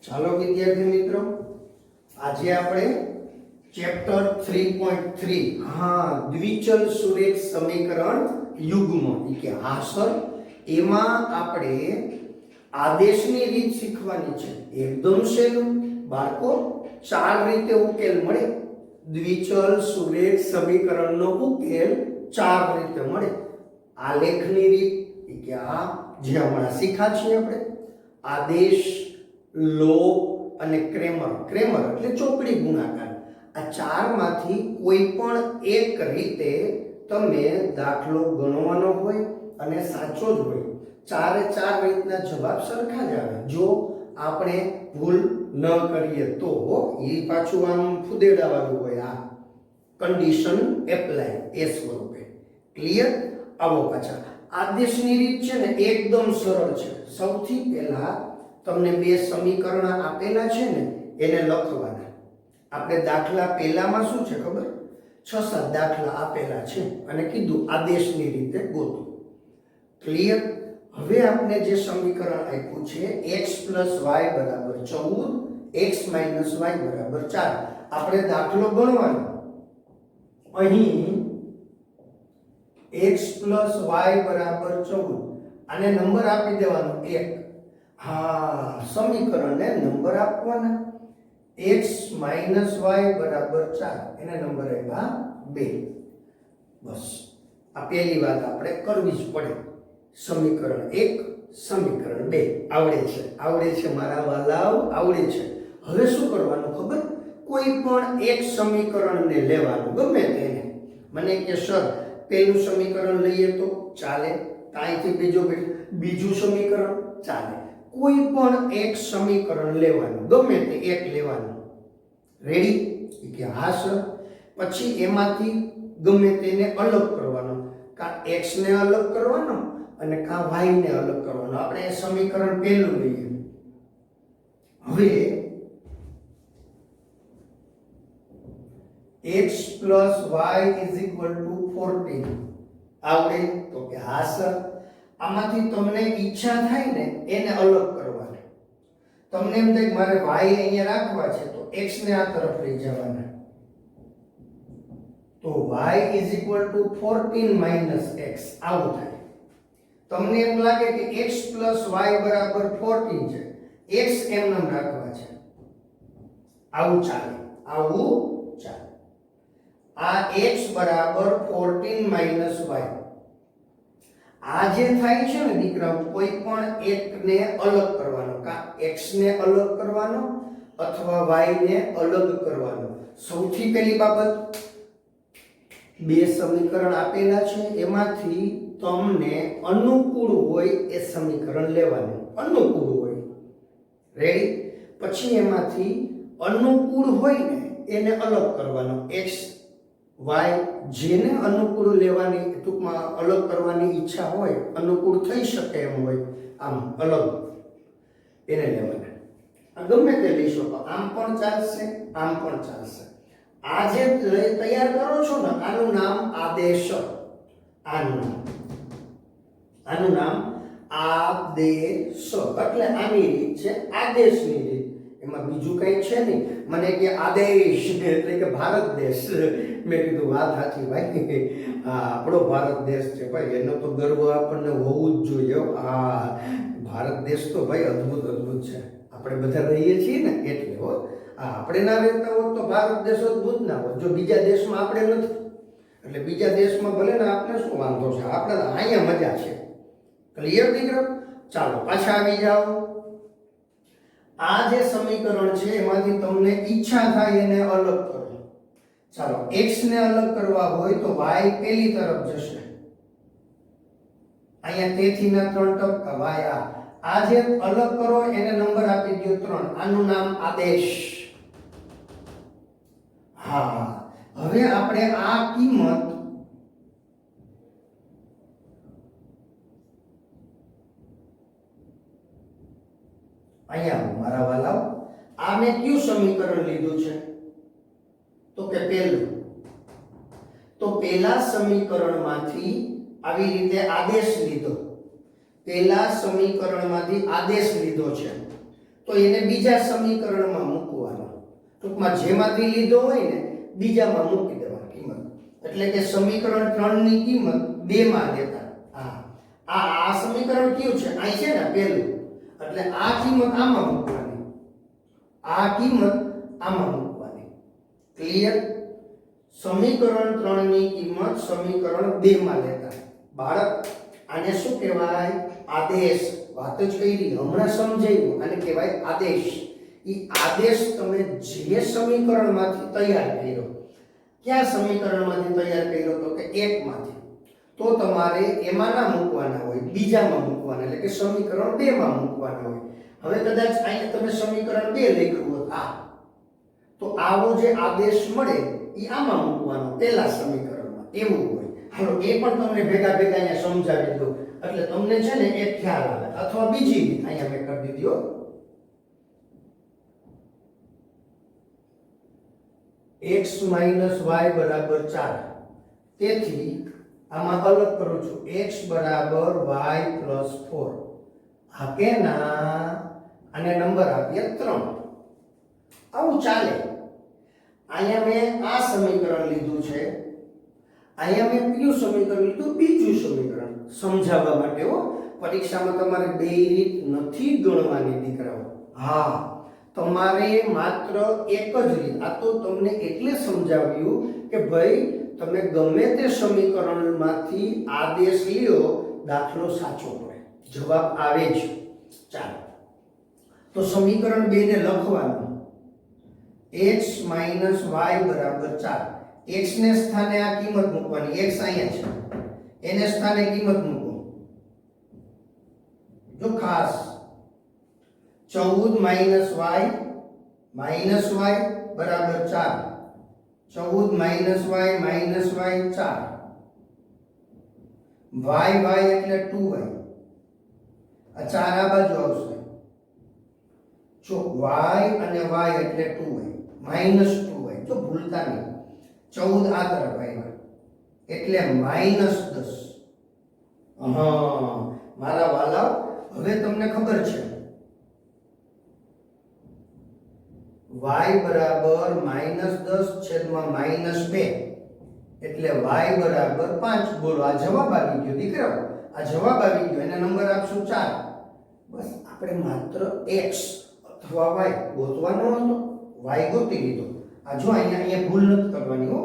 ચાલો વિદ્યાર્થી મિત્રો, આજે આપણે ચેપ્ટર 3.3 દ્વિચલ સુરેખ સમીકરણ યુગ્મ કે સર એમાં આપણે આદેશની રીત શીખવાની છે. એકદમ સહેલું બાળકો, ચાર રીતે ઉકેલ મળે. દ્વિચલ સુરેખ સમીકરણનો ઉકેલ ચાર રીતે મળે. આલેખની રીત કે જે હમણાં શીખ્યા છીએ આપણે, આદેશ, લોપ અને ક્રેમર. ક્રેમર એટલે ચોકડી ગુણાકાર. આ ચારમાંથી કોઈ પણ એક રીતે તમે દાખલો ગણવાનો હોય અને સાચો જ હોય, ચારે ચાર રીતના જવાબ સરખા જ આવે. જો આપણે ભૂલ ન કરીએ તો એ પાછું આમ ફુદેડાવાળું હોય. આ કન્ડિશન એપ્લાય એ સ્વરૂપે. ક્લિયર? આવો પાછા આદેશની રીત છે ને એકદમ સરળ છે. સૌથી પહેલા તમને બે સમીકરણ આપેલા છે ને એને લખવાના. આપણે દાખલા પહેલામાં શું છે ખબર? 6-7 દાખલા આપેલા છે અને કીધું આદેશની રીતે ગોતો. ક્લિયર? હવે આપણે જે સમીકરણ આપ્યું છે x + y = 14, x - y = 4. આપણે દાખલો ગણવાનો. અહીં x + y = 14 આને નંબર આપી દેવાનો 1. સમીકરણને નંબર આપવાના. x - y = 4 એને નંબર આપ્યા 2. બસ આ પહેલી વાત આપણે કરવી જ પડે. સમીકરણ 1, સમીકરણ 2 આવડે છે મારા વાલાઓ, આવડે છે. હવે શું કરવાનું ખબર? કોઈ પણ એક સમીકરણને લેવાનું, ગમે તેને. મને કે સર પહેલું સમીકરણ લઈએ તો ચાલે, કાંઈથી બીજું સમીકરણ ચાલે. કોઈ પણ એક સમીકરણ લેવાનું, ગમે તે એક લેવાનું. રેડી? કે હા સર. પછી એમાંથી ગમે તેને અલગ કરવાનો. કા x ને અલગ કરવાનો અને કા y ને અલગ કરવાનો. આપણે એ સમીકરણ પહેલું લઈએ. હવે x + y = 14 આવડે તો કે હા સર. આમાંથી તમને ઈચ્છા થાય ને એને અલગ કરવાની. તમને એમ થાય કે મારે y અહીંયા રાખવા છે તો x ને આ તરફ લઈ જવાના. તો y = 14 - x આવું થાય. તમને એમ લાગે કે x + y = 14 છે, x એમને રાખવા છે. આવું ચાલે, આવું ચાલે. આ x = 14 - y. આ જે થાય છે ને દીકરાઓ, કોઈ પણ એકને અલગ કરવાનો. કા x ને અલગ કરવાનો અથવા y ને અલગ કરવાનો. સૌથી પહેલી બાબત, બે સમીકરણ આપેલા છે એમાંથી તમને અનુકૂળ હોય એ સમીકરણ લેવાનું. અનુકૂળ હોય. રેડી? પછી એમાંથી અનુકૂળ હોય ને એને અલગ કરવાનો. x y જેને અનુકૂળ લેવાની, ટૂંકમાં અલગ કરવાની ઈચ્છા હોય, અનુકૂળ થઈ શકે એમ હોય, આમ અલગ એને લેવાના. આ ગમે તે લઈ શકો. આમ પણ ચાલશે, આમ પણ ચાલશે. આ જે તૈયાર કરો છો ને આનું નામ આદેશ. આનું નામ આદેશ. એટલે આની રીત છે આદેશની રીત. એમાં બીજું કંઈ છે નહીં. મને કે આદેશ એટલે કે ભારત દેશ. મેં કીધું વાત સાચી ભાઈ, આપણો ભારત દેશ છે ભાઈ, એનો તો ગર્વ આપણને હોવું જ જોઈએ. ભારત દેશ તો ભાઈ અદ્ભુત છે. આપણે બધા રહીએ છીએ ને એટલે હો. આપણે ના રહેતા હોત તો ભારત દેશ અદ્ભુત ના હોત. જો બીજા દેશમાં આપણે નથી, એટલે બીજા દેશમાં ભલે ને આપણે શું વાંધો છે, આપણે અહીંયા મજા છે. ક્લિયર દીકરો? ચાલો પાછા આવી જાઓ. આ જે સમીકરણ છે એમાંથી તમને ઈચ્છા થાય એને અલગ કરો. ચાલો x ને અલગ કરવા હોય તો y પેલી તરફ જશે. અહીંયા તેથી ના 3 ટપકા y. આ જે અલગ કરો એને નંબર આપી દો 3. આનું નામ આદેશ. હવે આપણે આ કિંમત અહીંયા મારા વાલાઓ, આ મેં કયું સમીકરણ લીધું છે? તો કે પહેલું. તો પહેલા સમીકરણમાંથી આવી રીતે આદેશ લીધો. પહેલા સમીકરણમાંથી આદેશ લીધો છે. તો એને બીજા સમીકરણમાં મૂકવાનો, ટૂંકમાં જેમાંથી લીધો હોય ને બીજામાં મૂકી દેવાની કિંમત, એટલે કે સમીકરણ 3 ની કિંમત 2 માં લેતા. આ સમીકરણ કયું છે? આ છે ને પહેલું, એટલે આ કિંમત આમાં મૂકવાની, આ કિંમત આમાં મૂકવાની. ક્લિયર? સમીકરણ 3 ની કિંમત સમીકરણ 2 માં લેતા. બાળક, આને શું કહેવાય? આદેશ. વાત જ કરી, હમણાં સમજાયું. આને કહેવાય આદેશ. ઈ આદેશ તમે જે સમીકરણમાંથી તૈયાર કર્યો, કયા સમીકરણમાંથી તૈયાર કર્યો? તો કે 1 માંથી. તો તમારે એમાં ના મૂકવાના હોય, બીજામાં મૂકવાના, એટલે કે સમીકરણ 2 માં મૂકવાના હોય. હવે કદાચ અહીંયા તમે સમીકરણ 2 લખ્યું હોત આ, તો આવો જે આદેશ મળે એ આમાં મૂકવાનો પહેલા સમીકરણમાં, એવું હોય. હાલો એ પણ તમને ભેગા ભેગા અહીંયા સમજાવી દઉં, એટલે તમને છે ને એક ખ્યાલ આવે. અથવા બીજી રીત અહીંયા મેં કરી દીધી, x - y = 4. તેથી આમાં અલગ કરું છું, x = y + 4. આ કેના આને નંબર આપીએ 3. આવું ચાલે. અહીંયા મેં આ સમીકરણ લીધું છે, અહીંયા મેં કયું સમીકરણ લીધું? બીજું સમીકરણ. સમજાવવા માટે હો, પરીક્ષામાં તમારે બે રીત નથી ગણવાની દીકરાઓ. હા, તમારે માત્ર એક જ રીત. આ તો તમને એટલે સમજાવ્યું કે ભાઈ તમે ગમે તે સમીકરણમાંથી આદેશ લ્યો, દાખલો સાચો પડે, જવાબ આવે જ. ચાલો, તો સમીકરણ 2 ને લખવાનું, x - y = 4. x ને સ્થાને આ કિંમત મૂકવાની, x અહીંયા છે, એને સ્થાને કિંમત મૂકો. જો ખાસ 14 - y - y = 4. 14 - y - y 4. y એટલે 2y. આ 4 આ બાજુ આવશે. જો y અને y એટલે 2y -2y. જો ભૂલતા નહીં, 14 આ તરફ આવ્યા એટલે -10. હા મારા વાલા, હવે તમને ખબર છે y બરાબર -10/-2 એટલે y બરાબર 5. બોલો, આ જવાબ આવી ગયો દીકરાઓ, આ જવાબ આવી ગયો. એને નંબર આપશું 4. બસ આપણે માત્ર x અથવા y ગોતવાનો હતો, y ગોતી લીધો. આ જો અહીંયા ભૂલ નથી કરવાની હો.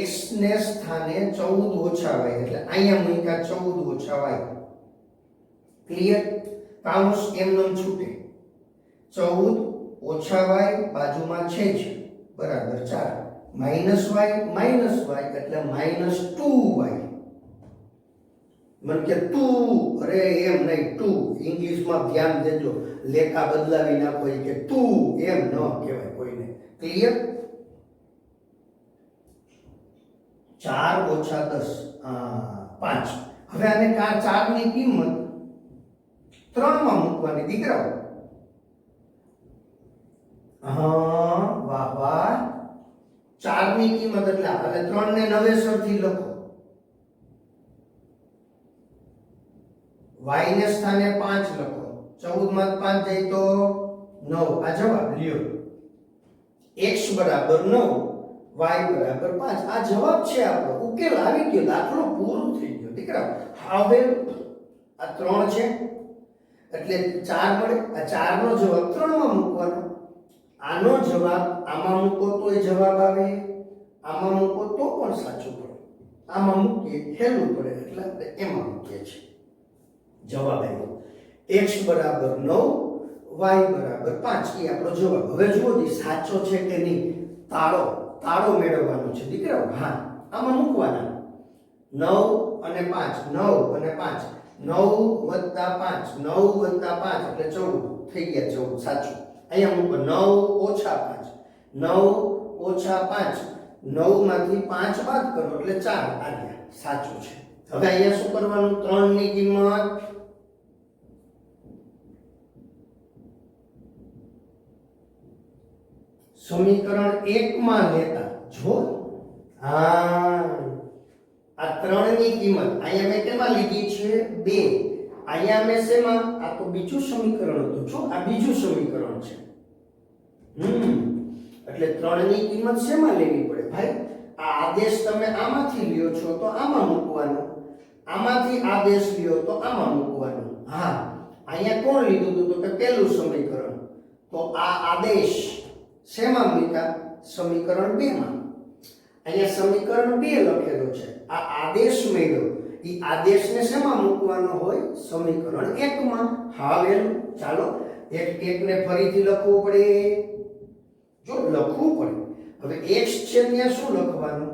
x ને સ્થાને 14 - y એટલે અહીંયા મૂક્યા 14 - y. ક્લિયર? કાઉન્સ એમનેમ છૂટે. 14 - y બાજુમાં છે જ, બરાબર 4. -y - y એટલે -2y. મને કે 2, અરે એમ નહીં, 2 ઇંગ્લિશમાં ધ્યાન દેજો, લેખા બદલાવી નાખો કે 2, એમ ન કહેવાય કોઈને. ક્લિયર? 4 - 10 5. હવે આને 4 ની કિંમત 3 માં મૂકવાની દીકરાઓ. હા વાહ વાહ, 4 ની કિંમત એટલે હવે 3 ને નવેસરથી લખો. y ને સ્થાને 5 લખો. 14 માં 5 જાય તો 9. આ જવાબ લ્યો. x બરાબર 9, y બરાબર 5. આ જવાબ છે આપણો. ઉકેલ આવી ગયો, દાખલો પૂરો થઈ ગયો દીકરા. હવે આ 3 છે એટલે 4 મળે. આ 4 નો જવાબ 3 માં મૂકવાનો. આનો જવાબ આમાં મૂકો તોય જવાબ આવે, આમાં મૂકો તો પણ સાચું પડે. આમાં મૂકીએ હેલું પડે એટલે એમાં મૂકીએ છીએ. જવાબ આવ્યો x બરાબર 9, y બરાબર 5. એ આપણો જવાબ. હવે જુઓ જી સાચો છે કે નહીં. તાળો મેળવવાનો છે દીકરાઓ. હા, આમાં મૂકવાના 9 અને 5, 9 અને 5, 9 વત્તા 5, 9 વત્તા 5 એટલે 14 થઈ ગયા. 14 સાચું. અહીંયા મૂકો 9 ઓછા 5, 9 ઓછા 5, 9 માંથી 5 બાદ કરો એટલે 4 આવ્યા. સાચું છે. હવે અહીંયા શું કરવાનું? 3 ની કિંમત સમીકરણ 1 માં લેતા. જો હા, આ 3 ની કિંમત અહીંયા મેં કેમાં લીધી છે? 2. અહીંયા મેં શેમાં આ તો બીજું સમીકરણ હતું જો આ બીજું સમીકરણ છે એટલે 3 ની કિંમત શેમાં લેવી પડે ભાઈ આ આદેશ તમે આમાંથી લ્યો છો તો આમાં મૂકવાનો આમાંથી આદેશ લ્યો તો આમાં મૂકવાનો હા અહીંયા કોણ લીધું હતું તો કે પહેલું સમીકરણ તો આ આદેશ શેમાં મૂક્યા સમીકરણ 2 માં અહીંયા સમીકરણ 2 લખેલો છે આ આદેશ મેળવ્યો ઈ આદેશને શેમાં મૂકવાનો હોય સમીકરણ 1 માં હા વેલું ચાલો એકને ફરીથી લખવું પડે જો લખવું પડે હવે x છે ત્યાં શું લખવાનું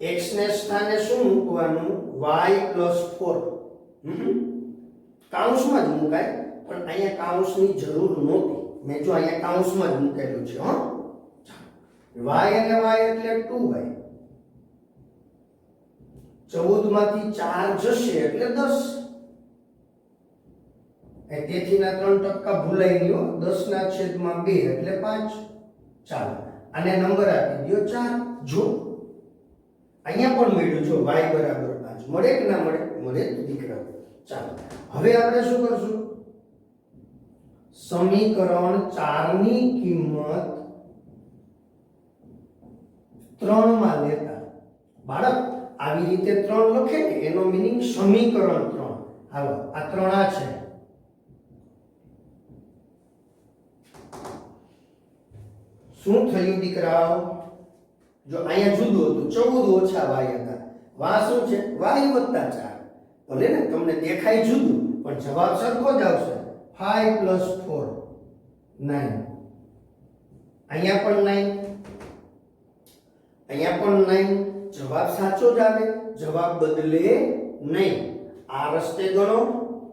x ને સ્થાને શું મૂકવાનું y + 4 કાઉન્સમાં જ મુકાય પણ અહીંયા કાઉન્સની જરૂર નહોતી મેં જો અહીંયા કાઉન્સમાં જ મૂકેલું છે હો y અને y એટલે 2y 14 માંથી 4 જશે એટલે 10 તેથી ના 3% ભૂલાઈ ગયો 10/2 એટલે 5 ચાલો આને નંબર આપી દો 4 જો અહીંયા પણ મળ્યું જો y = 5 મળે કે ના મળે મળે દીકરા ચાલો હવે આપણે શું કરશું સમીકરણ 4 ની કિંમત 3 માં લેતા બાળક આવી રીતે 3 લખે ને એનો મીનિંગ સમીકરણ 3 હાલો આ 3 આ છે શું થયું દીકરાઓ જો અહીંયા જુદું હતું 14 ઓછા y હતા વા શું છે y + 4 ભલે ને તમને દેખાય જુદું પણ જવાબ સરખો જ આવશે 5 + 4 9 અહીંયા પણ 9 અહીંયા પણ 9 જવાબ સાચો જ આવે જવાબ બદલે નહીં આ રસ્તે ગણો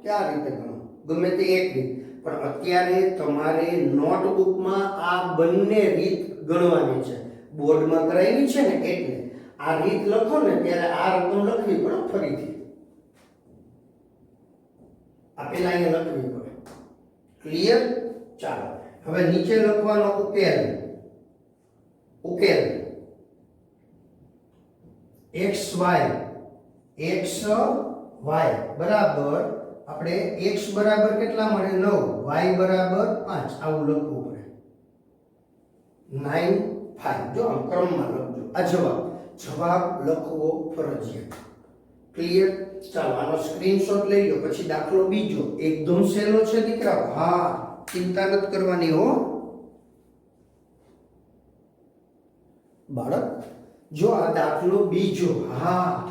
કે આ રીતે ગણો ગમે તે એક રીત પણ અત્યારે તમારે નોટબુકમાં આ બંને રીત ગણવાની છે બોર્ડમાં કરાવી છે ને એટલે આ રીત લખો ને ત્યારે આ રકમ લખવી પડે ફરીથી આ પેલા અહીંયા લખવી પડે ક્લિયર ચાલો હવે નીચે લખવાનો ઉકેલ ઉકેલ xy બરાબર આપણે x બરાબર કેટલા મળે 9 y બરાબર 5 આવું લખવું પડે 9 5 જો આમ ક્રમમાં લખજો આ જવાબ લખવો ફરજિયાત ક્લિયર ચાલો આનો સ્ક્રીનશોટ લઈ લો પછી દાખલો બીજો એકદમ સહેલો છે દીકરા હા ચિંતા નથી કરવાની હો બાળક જો આ દાખલો બીજો હા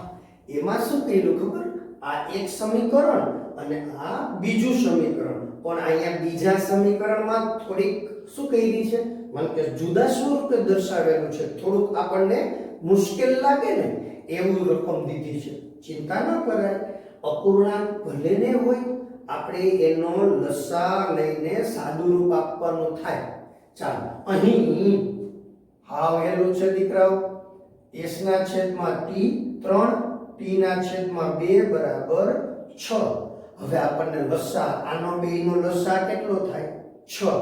એમાં શું કહેલું ખબર આ એક સમીકરણ અને આ બીજું સમીકરણ પણ અહીંયા બીજા સમીકરણમાં થોડીક શું કહેલી છે મને કે જુદા સ્વરૂપે દર્શાવેલું છે થોડુંક આપણને મુશ્કેલ લાગે ને એવું રકમ દીધી છે ચિંતા ન કરાય અપૂર્ણાંક ભલે ને હોય આપણે એનો લસા લઈને સાદું રૂપ આપવાનું થાય ચાલો અહીં હાવ એલું છે દીકરાઓ s ના છેદમાં t 3 t ના છેદમાં 2 બરાબર 6 હવે આપણને લસા આનો બેયનો લસા કેટલો થાય 6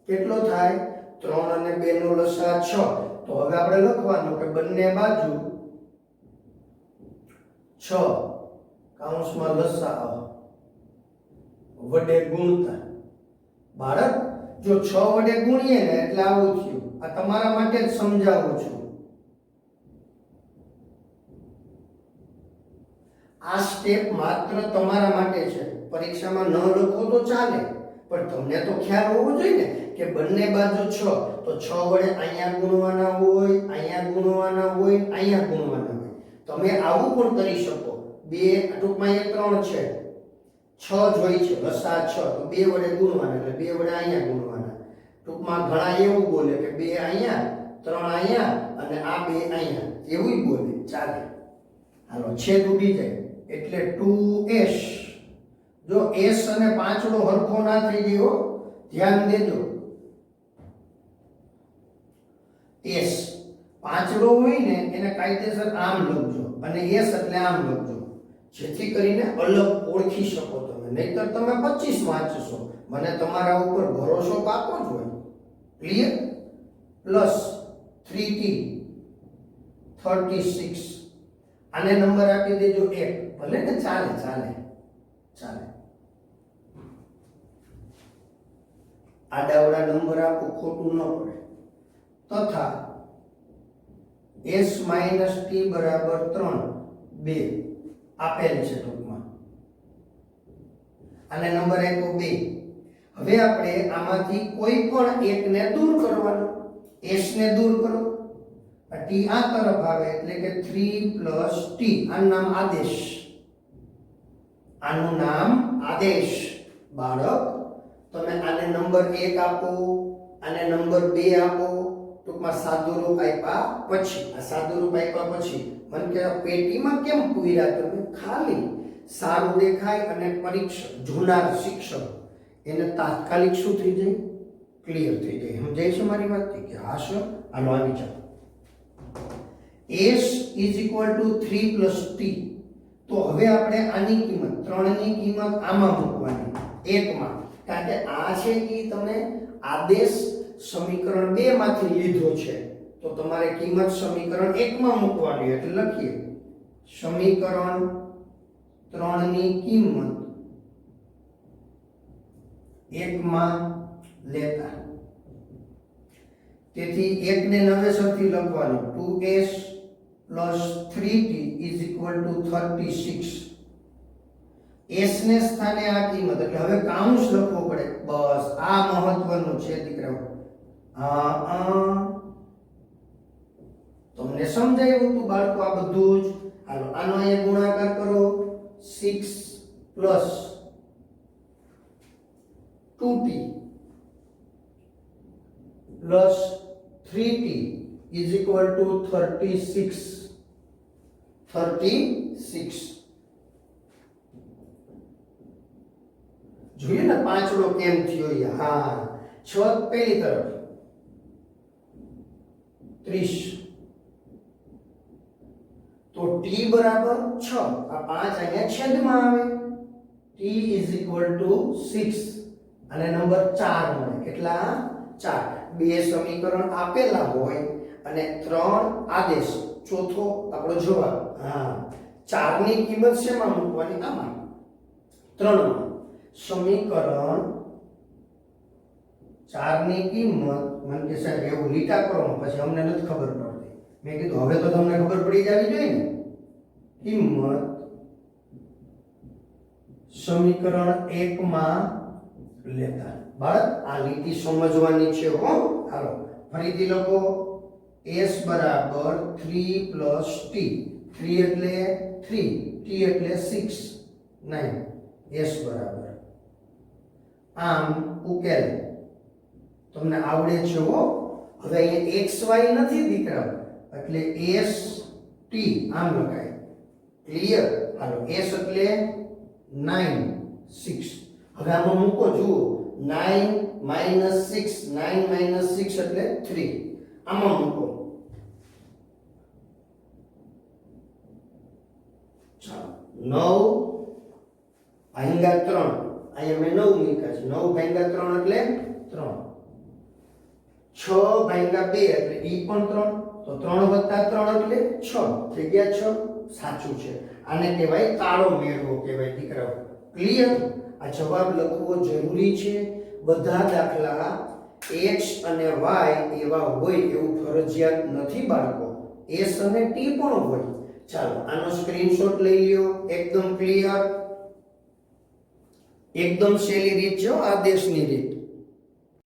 કેટલો થાય 3 અને 2 નો લસા 6 તો હવે આપણે લખવાનું કે બંને બાજુ 6 કૌંસમાં લસા વડે ગુણતા બાળક જો 6 વડે ગુણીએ ને એટલે આવું થયું આ તમારા માટે જ સમજાવું છું આ સ્ટેપ માત્ર તમારા માટે છે પરીક્ષામાં ન લખો તો ચાલે પણ તમને તો ખ્યાલ હોવો જોઈએ ને કે બંને બાજુ 6 તો 6 વડે અહીંયા ગુણવાના હોય અહીંયા ગુણવાના હોય અહીંયા ગુણવાના હોય તમે આવું પણ કરી શકો બે ટૂંકમાં એ 3 છે 6 જોઈ છે લસા 6 તો 2 વડે ગુણવાના એટલે 2 વડે અહીંયા ગુણવાના ટૂંકમાં ઘણા એવું બોલે કે 2 અહીંયા 3 અહીંયા અને આ 2 અહીંયા એવું બોલે ચાલે હાલો છેદ ઉડી જાય એટલે 2s જો s અને પાંચડો હરખો ના થઈ ગયો ધ્યાન દેજો s પાંચડો હોય ને એને કાયદેસર આમ લખજો અને s એટલે આમ લખજો જેથી કરીને અલગ ઓળખી શકો તમે નહીતર તમે 25 વાંચશો મને તમારા ઉપર ભરોસો પાકો જ હોય ક્લિયર પ્લસ 3t 36 આને નંબર આપી દેજો 1, ભલે ને ચાલે ચાલે ચાલે. આડાવડા નંબર આપો, ખોટું ન પડે. તથા s - t બરાબર 3 2 આપેલ છે ટૂંકમાં. આને નંબર આપ્યો 2. હવે આપણે આમાંથી કોઈ પણ એકને દૂર કરવાનો. s ને દૂર કરો, t આ તરફ આવે એટલે કે 3 + t. આનું નામ આદેશ, આનું નામ આદેશ. બાળક તમે આને નંબર 1 આપો, આને નંબર 2 આપો. ટૂંકમાં સાદુરૂપ આપ્યા પછી, આ સાદુરૂપ આપ્યા પછી મને કે પેટીમાં કેમ પૂર્યા તમે? ખાલી સારું દેખાય અને પરીક્ષક જોનાર શિક્ષક એને તાત્કાલિક શું થઈ જાય? ક્લિયર થઈ જાય. સમજાય છે મારી વાત? કે હા સર, આનો આવી જાવ. s = 3 + t. તો હવે આપણે આની કિંમત 3 ની કિંમત આમાં મૂકવાની, 1 માં. કારણ કે આ છે એ તમે આદેશ સમીકરણ 2 માંથી લીધો છે, તો તમારે કિંમત સમીકરણ 1 માં મૂકવાની. એટલે લખીએ સમીકરણ 3 ની કિંમત 1 માં લેતા. તેથી 1 ને નવેસરથી લખવાનું 2s + 3t = 36. s ને સ્થાને આ કિંમત, એટલે હવે કાઉન્સ લખવો પડે. બસ આ મહત્વનું છે દીકરાઓ. તમને સમજાયું તું બાળકો આ બધું જ? હાલો આનો અહીંયા ગુણાકાર કરો. 6 + 2t + 3t = 36. 36 જોઈએ ને પાંચડો કેમ થયો? હા, 6 પેલી તરફ 30. તો t બરાબર 6. આ 5 અહીંયા છેદમાં આવે. t = 6 અને નંબર 4 મળે. કેટલા? 4. બે સમીકરણ આપેલા હોય અને 3 આદેશ, ચોથો આપણો જવાબ. હા, 4 ની કિંમત શેમાં મૂકવાની? આમાં 3 માં. સમીકરણ 4 ની કિંમત મને કે સાહેબ એવું લીટા કરો, પછી અમને નથી ખબર પડતી. મેં કીધું હવે તો તમને ખબર પડી જવી જોઈએ ને. કિંમત સમીકરણ 1 માં લેતા. બાળક આ લીટી સમજવાની છે હો. હાલો ફરીથી લખો. s બરાબર 3 + t. 3 એટલે 3, t એટલે 6, 9. s બરાબર. આમ ઉકેલ તમને આવડે છે હો. હવે અહીંયા xy નથી દીકરા, એટલે s t આમ લખાય. ક્લિયર? હાલો s એટલે 9, 6. હવે આમાં મૂકો, જુઓ 9 - 6, 9 - 6 એટલે 3. આમાં મૂકો. ચાલો 9 / 3. અહીંયા મેં 9 મૂક્યા છે. 9 / 3 એટલે 3. 6 / 2 એટલે ઈ પણ 3. તો 3 + 3 એટલે 6. થઈ ગયા 6. સાચું છે. આને કહેવાય તાળો મેળવો કહેવાય દીકરાઓ. ક્લિયર? આ જવાબ લખવો જરૂરી છે. બધા દાખલા x અને y એવા હોય એવું ફરજિયાત નથી બાળકો. s અને t પણ હોય. ચાલો આનો સ્ક્રીનશોટ લઈ લ્યો. એકદમ ક્લિયર, એકદમ સહેલી રીત છે આદેશની રીત.